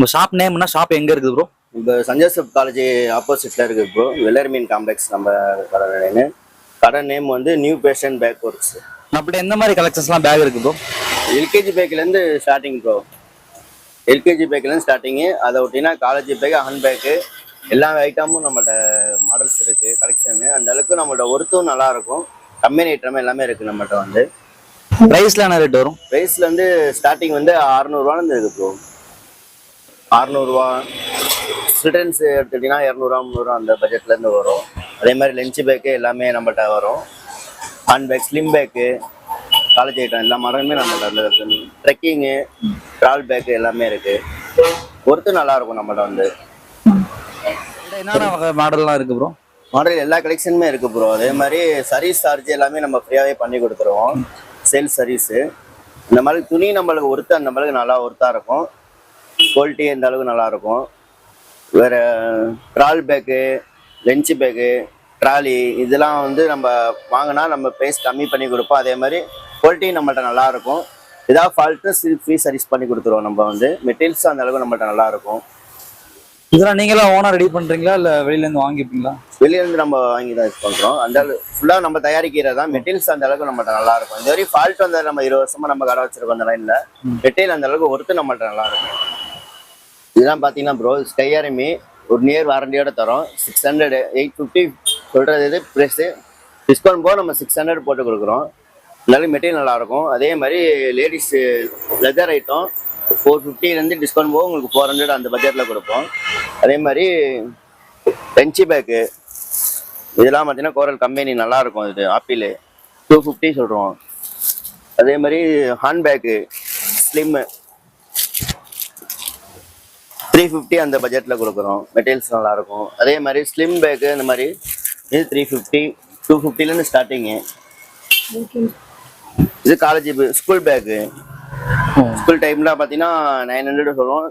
இப்போ shop நேம்னா shop எங்க இருக்குது ப்ரோ? இப்போ சஞ்சோசப் காலேஜ் ஆப்போசிட்ல இருக்கு ப்ரோ. வெள்ளர் மீன் காம்ப்ளெக்ஸ் நம்ம கடை நேம். கடை நேம் வந்து நியூ பேஷன் பேக் ஒர்க்ஸ். அப்படி எந்த மாதிரி கலெக்ஷன்ஸ்லாம் பேக் இருக்கு ப்ரோ? எல்கேஜி பேக்லேருந்து ஸ்டார்டிங் ப்ரோ. எல்கேஜி பேக்லேருந்து ஸ்டார்டிங்கு. அதை விட்டினா காலேஜ் பேக், ஹேண்ட் பேக்கு எல்லா ஐட்டமும் நம்மள்ட்ட மாடல்ஸ் இருக்குது, கலெக்ஷனு. அந்த அளவுக்கு நம்மள்ட்ட ஒர்த்தும் நல்லாயிருக்கும். கம்பெனி ஐட்டமே எல்லாமே இருக்குது நம்மள்ட்ட வந்து. ப்ரைஸ்ல என்ன ரேட் வரும்? ப்ரைஸில் வந்து ஸ்டார்டிங் வந்து 600 இருக்குது ப்ரோ. 600 ஸ்டூடெண்ட்ஸ் எடுத்துக்கிட்டிங்கன்னா 200 300 அந்த பட்ஜெட்லேருந்து வரும். அதே மாதிரி லஞ்ச் பேக்கு எல்லாமே நம்மள்ட்ட வரும். Hand bag, slim bag, college item எல்லா மாடலுமே நம்மள்ட்ட இருக்குது. ட்ரெக்கிங்கு, ட்ராவல் பேக்கு எல்லாமே இருக்குது. ஒர்த்து நல்லாயிருக்கும் நம்மள்ட்ட வந்து. என்னென்ன வகை மாடல்லாம் இருக்குது ப்ரோ? மாடல் எல்லா கலெக்ஷனுமே இருக்குது ப்ரோ. அதே மாதிரி சர்வீஸ் சார்ஜ் எல்லாமே நம்ம ஃப்ரீயாகவே பண்ணி கொடுத்துருவோம். Sales service. இந்த மாதிரி துணி நம்மளுக்கு ஒர்த்து அந்த மாதிரி நல்லா ஒர்த்தாக இருக்கும். குவாலிட்டி இந்த அளவுக்கு நல்லாயிருக்கும். வேறு trolley bag, lunch bag, trolley இதெல்லாம் வந்து நம்ம வாங்கினா நம்ம ப்ரைஸ் கம்மி பண்ணி கொடுப்போம். அதே மாதிரி குவாலிட்டி நம்மள்ட்ட நல்லாயிருக்கும். ஏதாவது ஃபால்ட்டு ஃப்ரீ சர்வீஸ் பண்ணி கொடுத்துருவோம். நம்ம வந்து மெட்டீரியல்ஸும் அந்த அளவுக்கு நம்மள்ட்ட நல்லாயிருக்கும். இதெல்லாம் நீங்களாம் ஓனாக ரெடி பண்ணுறீங்களா இல்லை வெளியிலேருந்து வாங்கிப்பீங்களா? வெளியிலேருந்து நம்ம வாங்கி தான் யூஸ் பண்ணுறோம். அந்த ஃபுல்லாக நம்ம தயாரிக்கிறது தான். மெட்டீரியல்ஸ் அந்த அளவுக்கு நம்மள்ட்ட நல்லாயிருக்கும். இந்த வரையும் ஃபால்ட் வந்து நம்ம 20 வருஷமாக நம்ம கடை வச்சிருக்கோம். அந்த லைனில் மெட்டீரியல் அந்த அளவுக்கு ஒர்த்து நம்மள்ட்ட நல்லாயிருக்கும். இதெல்லாம் பார்த்தீங்கன்னா ப்ரோ ஸ்கை ஆர்மி ஒரு நியர் வாரண்டியோட தரோம். 600 850 சொல்கிறது இது ப்ரைஸு. டிஸ்கவுண்ட் போக நம்ம 600 போட்டு கொடுக்குறோம். அதனால மெட்டீரியல் நல்லாயிருக்கும். அதே மாதிரி லேடிஸு லெதர் ஐட்டம் 450 டிஸ்கவுண்ட் போக உங்களுக்கு 400 அந்த பட்ஜெட்டில் கொடுப்போம். அதே மாதிரி பென்ச்சி பேக்கு இதெல்லாம் பார்த்தீங்கன்னா கோரல் கம்பெனி நல்லாயிருக்கும். இது ஆப்பிள் 250 சொல்கிறோம். அதே மாதிரி ஹேண்ட் பேக்கு ஸ்லிம்மு 350 அந்த பட்ஜெட்டில் கொடுக்குறோம். மெட்டீரியல்ஸ் நல்லாயிருக்கும். அதே மாதிரி ஸ்லிம் பேக்கு இந்த மாதிரி இது 350 250லேருந்து ஸ்டார்டிங்கு. இது காலேஜ் ஸ்கூல் பேக்கு. ஸ்கூல் டைமில் பார்த்தீங்கன்னா 900 சொல்லுவோம்.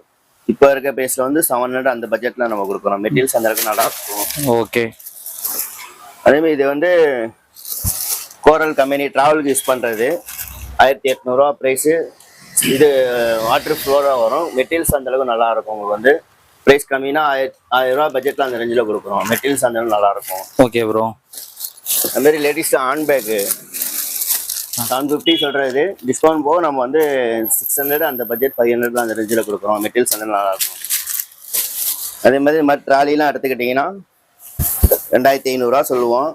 இப்போ இருக்க பேஸில் வந்து 700 அந்த பட்ஜெட்டில் நம்ம கொடுக்குறோம். மெட்டீரியல்ஸ் அந்த அளவுக்கு நல்லா இருக்கும். ஓகே. அதேமாதிரி இது வந்து கோரல் கம்பெனி ட்ராவலுக்கு யூஸ் பண்ணுறது 1800 ப்ரைஸு. இது வாட்டர் ஃப்ளோராக வரும். மெட்டீரியல்ஸ் அந்த அளவுக்கு நல்லா இருக்கும். உங்களுக்கு வந்து ப்ரைஸ் கம்மினா 1000 பட்ஜெட்டில் அந்த ரேஞ்சில் கொடுக்குறோம். மெட்டீரியல்ஸ் அந்த அளவுக்கு நல்லா இருக்கும். Okay bro. அதுமாரி லேடிஸ் ஹேண்ட் பேக்கு 750 சொல்கிறது. டிஸ்கவுண்ட் போக நம்ம வந்து 600 அந்த பட்ஜெட் 500 அந்த ரேஞ்சில் கொடுக்குறோம். மெட்டீரியல்ஸ் அந்த நல்லா இருக்கும். அதே மாதிரி ட்ராலிலாம் எடுத்துக்கிட்டிங்கன்னா 2500 சொல்லுவோம்.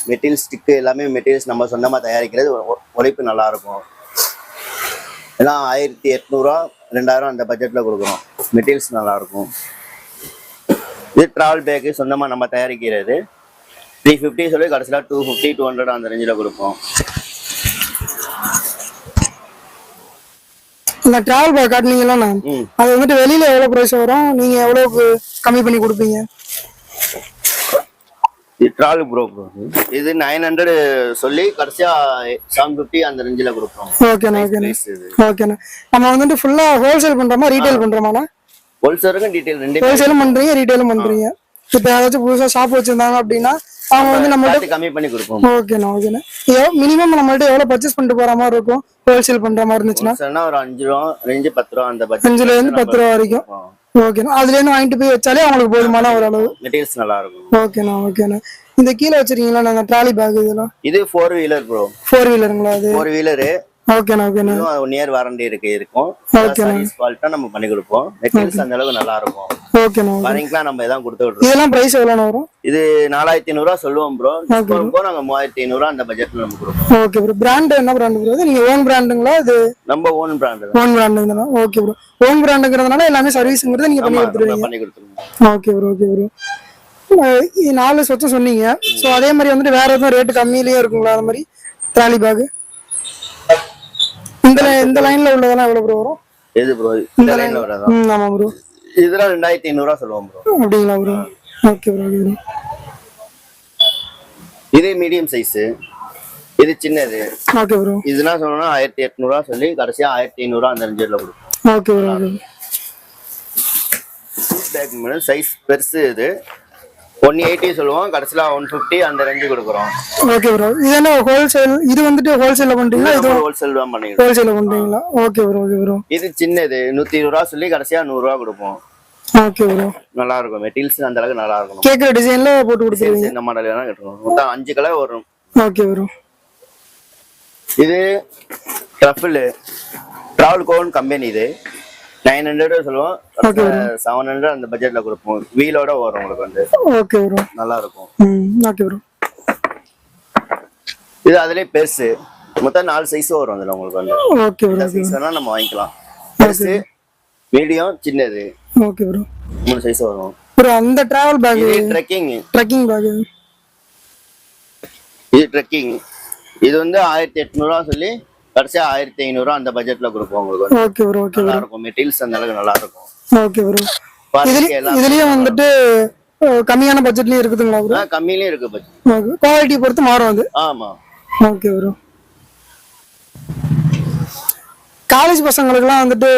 மெட்டீரியல் ஸ்டிக்கு எல்லாமே மெட்டீரியல்ஸ் நம்ம சொந்தமாக தயாரிக்கிறது. உழைப்பு நல்லாயிருக்கும். எல்லாம் 1800 2000 அந்த பட்ஜெட்டில் கொடுக்குறோம். மெட்டீரியல்ஸ் நல்லாயிருக்கும். இது ட்ராவல் பேக்கு சொந்தமாக நம்ம தயாரிக்கிறது 350 சொல்லி கடைசியில் 250 200 அந்த ரேஞ்சில் கொடுப்போம். அந்த டிராவல் பேக் காட்டினீங்களா, அது வந்துட்டு வெளியில எவ்வளவு பிரைஸ் வரும்? நீங்க எவ்வளவுக்கு கம்மி பண்ணி கொடுப்பீங்க? ட்ராவல் ப்ரோ இது 900 சொல்லி கடைசியா 750 அந்த ரேஞ்சில் கொடுப்போம். ஓகேண்ணா ஓகேண்ணா ஓகேண்ணா. நம்ம வந்துட்டு ஃபுல்லா ஹோல்சேல் பண்றோமா ரீட்டைல் பண்றோமாண்ணா? ஹோல்சேலுக்கும் டீடைல் ரெண்டு ஹோல்சேலும் பண்றீங்க ரீட்டைலும் பண்றீங்க. இப்போ ஏதாச்சும் புதுசா ஷாப் வச்சிருந்தாங்க அப்படின்னா அவங்க வந்து நம்மள்ட்ட கம்மி பண்ணி கொடுப்போம். ஓகேண்ணா ஓகேண்ணா. மினிமம் நம்மள்ட்ட எவ்வளவு பர்ச்சேஸ் பண்ணிட்டு போற மாதிரி இருக்கும் ஹோல்சேல் பண்ற மாதிரி இருந்துச்சுன்னா? ஒரு 5 ரூபா ரேஞ்சு 10 ரூபா அந்த பட்ஜெட் 5 இருந்து 10 ரூபா வரைக்கும். ஓகேண்ணா. அதுல இருந்து வாங்கிட்டு போய் வச்சாலே அவங்களுக்கு போதுமான ஒரு அளவு மெட்டீரியல்ஸ் நல்லா இருக்கும். ஓகேண்ணா ஓகேண்ணா. இந்த கீழே வச்சிருக்கீங்களா நாங்க ட்ராலி பேக் இதெல்லாம்? இது 4 வீலர் ப்ரோ. 4 வீலருங்களா? அது 4 வீலரு. ஓகேண்ணா ஓகேண்ணா. நியர் வாரண்டி இருக்கும். ஓகேண்ணா. சர்வீஸ் ஃபால்ட்டா நம்ம பண்ணி கொடுப்போம். மெட்டீரியல்ஸ் அந்த அளவுக்கு நல்லா இருக்கும். ஓகேண்ணா. பாருங்களா நம்ம இதான் கொடுத்து விடுறோம். இதெல்லாம் பிரைஸ் எவ்வளவு வரும்? இது 4500 சொல்லுவோம் ப்ரோ. இப்போ நாங்க 3500 அந்த பட்ஜெட்ல நம்ம கொடுப்போம். Okay bro. பிராண்ட் என்ன பிராண்ட் ப்ரோ? நீங்க ஓன் பிராண்டுங்களா? இது நம்ம ஓன் பிராண்ட். ஓன் பிராண்டுங்களா? Okay bro. ஓன் பிராண்டுங்கிறதுனால எல்லாமே சர்வீஸ்ங்கிறது நீங்க பண்ணி கொடுத்துருவீங்க. Okay bro okay bro. 4 சொத்து சொன்னீங்க. சோ அதே மாதிரி வந்துட்டு வேற எதுவும் ரேட் கம்மியிலேயே இருக்குங்களா அந்த மாதிரி ட்ராலி பேக்? இந்த லைன்ல உள்ளதெல்லாம் எவ்வளவு ப்ரோ வரும்? எது ப்ரோ இந்த லைன்ல வரதா? ஆமா ப்ரோ. இதெல்லாம் 2500 சொல்லுவோம் ப்ரோ. அப்படிங்களா ப்ரோ? Okay bro. இது மீடியம் சைஸ், இது சின்னது. Okay bro. இதெல்லாம் சொன்னா 1800 சொல்லி கடைசியா 1500 அந்த ரேஞ்சில கொடுப்போம். Okay bro. பேக் சைஸ் பெருசு. இது 180 சொல்லுவோம், கடைசியில 150 அந்த ரேஞ்சு கொடுக்குறோம். Okay bro. இது என்ன ஹோல்சேல்? இது வந்துட்டு ஹோல்சேல்ல பண்றீங்களா? இது ஹோல்சேல் தான் பண்ணிக்கிறோம். ஹோல்சேல்ல பண்றீங்களா? Okay bro, okay bro. இது சின்னது 120 ரூபா சொல்லி கடைசியா 100 ரூபா கொடுப்போம். Okay bro. நல்லா இருக்கும், மெட்டீரியல்ஸ் அந்த அளவுக்கு நல்லா இருக்கும். கேக்குற டிசைன்ல போட்டு கொடுத்துருவீங்க. இந்த மாடல் வேணா கேட்டுருவோம். மொத்தம் 5 கலர் வரும். Okay bro. இது டிராவல் கோன் கம்பெனி. இது 900 சொல்லுவோம், 700 அந்த பட்ஜெட்ல கொடுப்போம். வீலோட வரும் உங்களுக்கு வந்து. Okay bro. நல்லா இருக்கும். Okay bro. இது அதுலயே பெருசு, மொத்தம் 4 சைஸ் வரும் அதுல உங்களுக்கு வந்து. Okay bro. சைஸ் வேணா நம்ம வாங்கிக்கலாம். பெருசு, மீடியம், சின்னது. Okay bro. 3 சைஸ் வரும் ப்ரோ. அந்த டிராவல் பேக், இது ட்ரெக்கிங் பேக். இது ட்ரெக்கிங். இது வந்து 1800 ரூபா சொல்லி கடைசியா 1500 அந்த பட்ஜெட்ல கொடுப்போம் உங்களுக்கு. Okay bro. ஓகே நல்லா இருக்கும், மெட்டீரியல்ஸ் அந்த அளவுக்கு நல்லா இருக்கும். Okay bro. இதுலயும் வந்துட்டு கம்மியான பட்ஜெட்லயும் இருக்குதுங்களா ப்ரோ? கம்மியிலயும் இருக்கு பட்ஜெட். குவாலிட்டி பொறுத்து மாறும் அது. ஆமா. Okay bro. காலேஜ் பசங்களுக்குலாம் வந்துட்டு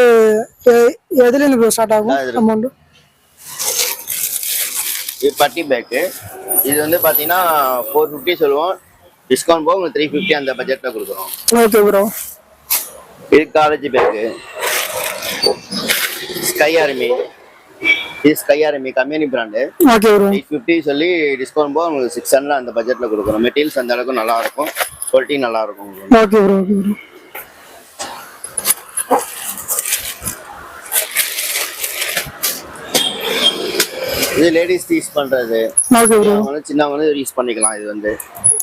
எதுல இருந்து ப்ரோ ஸ்டார்ட் ஆகும் அமௌண்ட்? இது பட்டி பேக். இது வந்து பாத்தீங்கன்னா 450 சொல்லுவோம், டிஸ்கவுண்ட் போக உங்களுக்கு 350 அந்த பட்ஜெட்ல கொடுக்குறோம். Okay bro. இது காலேஜ் பேக், ஸ்கை ஆர்மி. இது sky army company brand. Okay bro. 850 சொல்லி டிஸ்கவுண்ட் போக உங்களுக்கு 600 அந்த பட்ஜெட்ல கொடுக்குறோம். மெட்டீரியல்ஸ் அந்த அளவுக்கு நல்லா இருக்கும், குவாலிட்டி நல்லா இருக்கும். Okay bro. Okay bro. இது லேடிஸ் யூஸ் பண்றது. Okay bro. சின்னவங்க யூஸ் பண்ணிக்கலாம். இது வந்து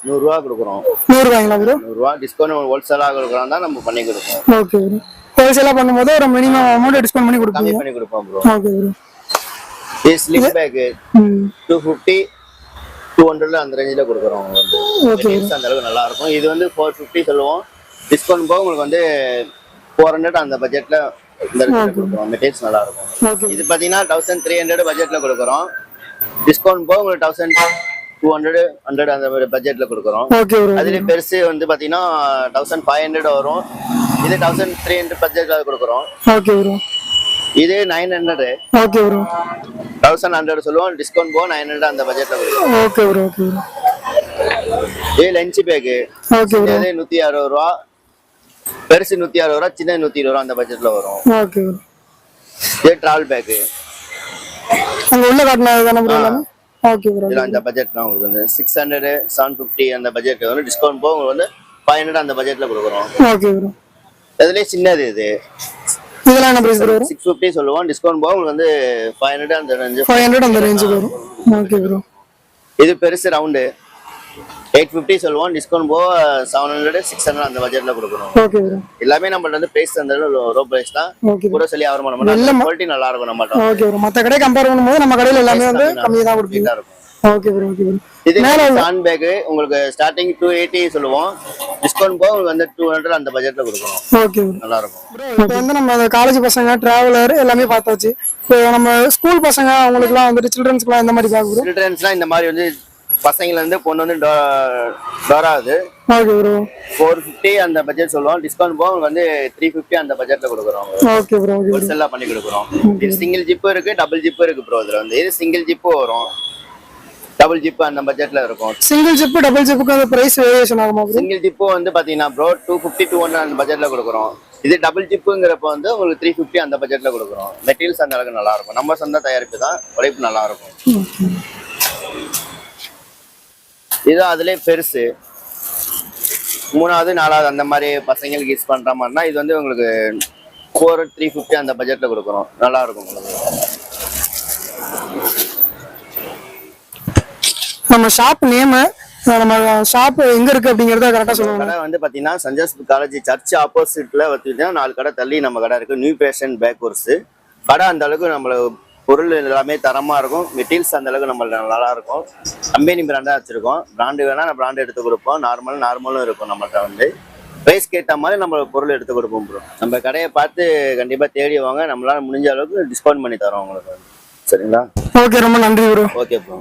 100 ரூபா கொடுக்குறோம். 100 ரூபாய்ங்களா ப்ரோ? 100 ரூபா டிஸ்கவுண்ட் ஹோல்சேலா கொடுக்குறோம் தான் நம்ம பண்ணி கொடுப்போம். Okay bro. ஹோல்சேலா பண்ணும்போது ஒரு மினிமம் அமௌண்ட் டிஸ்கவுண்ட் பண்ணி கொடுப்பீங்க. கம்மி பண்ணி கொடுப்போம் ப்ரோ. Okay bro. இது ஸ்லிப் பேக் 250 200 அந்த ரேஞ்சில கொடுக்குறோம் வந்து. ஓகே. அந்த அளவுக்கு நல்லா இருக்கும். இது வந்து 450 சொல்லுவோம், டிஸ்கவுண்ட் போக உங்களுக்கு வந்து 400 அந்த பட்ஜெட்ல இந்த ரேஞ்சில கொடுக்குறோம். மெட்டீரியல்ஸ் நல்லா இருக்கும். இது பாத்தீங்கன்னா 1300 பட்ஜெட்ல கொடுக்குறோம், டிஸ்கவுண்ட் போக உங்களுக்கு 1200 100 அந்த பட்ஜெட்ல கொடுக்குறோம். Okay bro. அதுல பெருசு வந்து பாத்தீங்கன்னா 1500 வரும். இது 1300 பட்ஜெட்ல கொடுக்குறோம். Okay bro. இது 900. Okay bro. 1100 சொல்லுவோம், டிஸ்கவுண்ட் போக 900 அந்த பட்ஜெட்ல கொடுக்குறோம். Okay bro. Okay bro. இது லஞ்ச் பேக். Okay bro. இது 160 ரூபா, பெருசு 160 ரூபா, சின்ன 120 ரூபா அந்த பட்ஜெட்ல வரும். Okay bro. இது டிராவல் பேக். அங்க உள்ள காட்டினது தானே ப்ரோ எல்லாமே? Okay bro. இதுல அந்த பட்ஜெட்லாம் உங்களுக்கு வந்து 600 750 அந்த பட்ஜெட் வரும். டிஸ்கவுண்ட் போக உங்களுக்கு வந்து 500 அந்த பட்ஜெட்ல கொடுக்குறோம். Okay bro. அதுலயே சின்னது இது இதெல்லாம் என்ன பிரைஸ் வரும்? 650 சொல்லுவோம், டிஸ்கவுண்ட் போக உங்களுக்கு வந்து 500 அந்த ரேஞ்ச் 500 அந்த ரேஞ்சுக்கு வரும். Okay bro. இது பெருசு ரவுண்டு 850 சொல்லுவோம், டிஸ்கவுண்ட் போக 700 600 அந்த பட்ஜெட்ல கொடுக்குறோம். Okay bro. எல்லாமே நம்மள்ட்ட வந்து பிரைஸ் அந்த லோ பிரைஸ் தான். ஓகே கூட சொல்லி ஆவரம் பண்ண மாட்டோம், குவாலிட்டி நல்லா இருக்கும் நம்மள்ட்ட. Okay bro. மத்த கடை கம்பேர் பண்ணும்போது நம்ம கடையில எல்லாமே வந்து கம்மியா தான் கொடுப்பீங்க. Okay bro. Okay bro. இது ஹேண்ட் பேக் உங்களுக்கு ஸ்டார்டிங் 280 சொல்லுவோம், டிஸ்கவுண்ட் போக உங்களுக்கு வந்து 200 அந்த பட்ஜெட்ல கொடுக்குறோம். Okay bro. நல்லா இருக்கும். இப்போ வந்து நம்ம காலேஜ் பசங்க டிராவலர் எல்லாமே பார்த்தாச்சு. இப்போ நம்ம ஸ்கூல் பசங்க அவங்களுக்குலாம் வந்துட்டு சில்ட்ரன்ஸ்க்குலாம் இந்த மாதிரி பேக் ப்ரோ? சில்ட்ரன்ஸ்லாம் இந்த மாதிரி வந்து பசங்கள்ல இருந்து பொண்ணு வந்து டோரா அது. Okay bro. 450 அந்த பட்ஜெட் சொல்லுவோம், டிஸ்கவுண்ட் போக உங்களுக்கு வந்து 350 அந்த பட்ஜெட்ல கொடுக்குறோம். Okay bro. ஓகே ஹோல்சேலா பண்ணி கொடுக்குறோம். இது சிங்கிள் ஜிப் இருக்கு, டபுள் ஜிப் இருக்கு ப்ரோ. இதுல வந்து இது சிங்கிள் ஜிப் வரும், டபுள் ஜிப் அந்த பட்ஜெட்ல இருக்கும். சிங்கிள் ஜிப் டபுள் ஜிப்புக்கு அந்த பிரைஸ் வேரியேஷன் ஆகுமா ப்ரோ? சிங்கிள் ஜிப் வந்து பாத்தீங்கன்னா ப்ரோ 250 200 அந்த பட்ஜெட்ல கொடுக்குறோம். இது டபுள் ஜிப்புங்கிறப்ப வந்து உங்களுக்கு 350 அந்த பட்ஜெட்ல கொடுக்குறோம். மெட்டீரியல்ஸ் அந்த அளவுக்கு நல்லா இருக்கும், நம்ம சொந்த தயாரிப்பு தான், உழைப்பு நல்லா இருக்கும். இது அதுலயே பெருசு 3வது 4வது அந்த மாதிரி பசங்களுக்கு யூஸ் பண்ற மாதிரினா இது வந்து உங்களுக்கு 350 அந்த பட்ஜெட்ல கொடுக்குறோம். நல்லா இருக்கும் உங்களுக்கு. நம்ம ஷாப் நேம், நம்ம ஷாப் எங்க இருக்கு அப்படிங்கறத கரெக்டா சொல்லுங்க. கடை வந்து பாத்தீங்கன்னா சஞ்சஸ் காலேஜ் சர்ச் ஆப்போசிட்ல வச்சுட்டா 4 கடை தள்ளி நம்ம கடை இருக்கு. நியூ பேஷன் பேக்வர்ஸ் கடை. அந்த அளவுக்கு நம்மள பொருள் எல்லாமே தரமா இருக்கும், மெட்டீரியல்ஸ் அந்த அளவுக்கு நம்மள நல்லா இருக்கும். கம்பெனி பிராண்டா வச்சிருக்கோம். பிராண்டு வேணா நம்ம பிராண்ட் எடுத்து கொடுப்போம், நார்மலும் இருக்கும் நம்மள்ட்ட வந்து. பிரைஸ் கேட்ட மாதிரி நம்ம பொருள் எடுத்து கொடுப்போம் ப்ரோ. நம்ம கடையை பார்த்து கண்டிப்பா தேடி வாங்க, நம்மளால முடிஞ்ச அளவுக்கு டிஸ்கவுண்ட் பண்ணி தரோம் உங்களுக்கு. சரிங்களா? ஓகே, ரொம்ப நன்றி ப்ரோ. Okay bro.